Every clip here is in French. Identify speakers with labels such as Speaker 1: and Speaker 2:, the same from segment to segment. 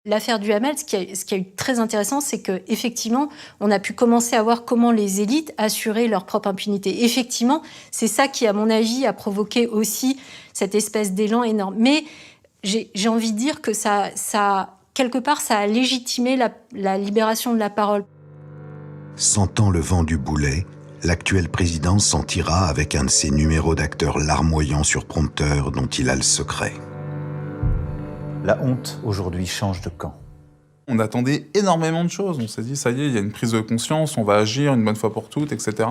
Speaker 1: L'affaire Duhamel, ce qui a eu de très intéressant, c'est qu'effectivement, on a pu commencer à voir comment les élites assuraient leur propre impunité. Effectivement, c'est ça qui, à mon avis, a provoqué aussi cette espèce d'élan énorme. Mais j'ai envie de dire que quelque part, ça a légitimé la libération de la parole.
Speaker 2: Sentant le vent du boulet, l'actuel président s'en tira avec un de ces numéros d'acteurs larmoyants sur prompteur dont il a le secret.
Speaker 3: La honte, aujourd'hui, change de camp.
Speaker 4: On attendait énormément de choses. On s'est dit, ça y est, il y a une prise de conscience, on va agir une bonne fois pour toutes, etc.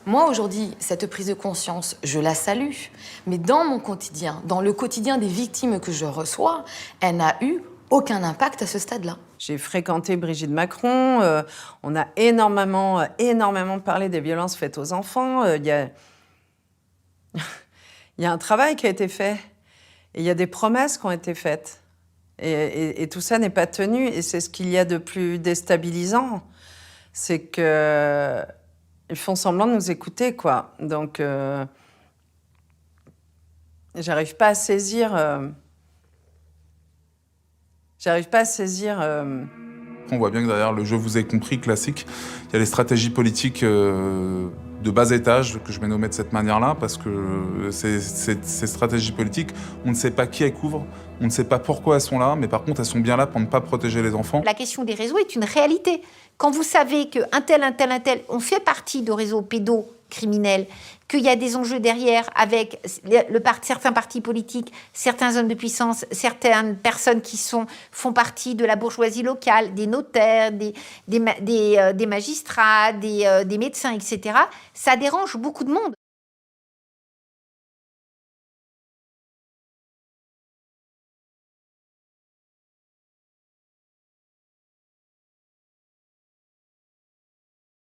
Speaker 5: Moi, aujourd'hui, cette prise de conscience, je la salue. Mais dans mon quotidien, dans le quotidien des victimes que je reçois, elle n'a eu aucun impact à ce stade-là.
Speaker 6: J'ai fréquenté Brigitte Macron. On a énormément parlé des violences faites aux enfants. Il y a un travail qui a été fait. Et il y a des promesses qui ont été faites. Et tout ça n'est pas tenu. Et c'est ce qu'il y a de plus déstabilisant. C'est qu'ils font semblant de nous écouter, quoi. Donc, j'arrive pas à saisir...
Speaker 4: On voit bien que derrière le « je vous ai compris » classique, il y a les stratégies politiques de bas étage, que je vais nommer de cette manière-là, parce que ces stratégies politiques, on ne sait pas qui elles couvrent, on ne sait pas pourquoi elles sont là, mais par contre, elles sont bien là pour ne pas protéger les enfants.
Speaker 7: La question des réseaux est une réalité. Quand vous savez qu'un tel, on fait partie de réseaux pédocriminels, qu'il y a des enjeux derrière avec certains partis politiques, certains hommes de puissance, certaines personnes qui font partie de la bourgeoisie locale, des notaires, des magistrats, des médecins, etc., ça dérange beaucoup de monde.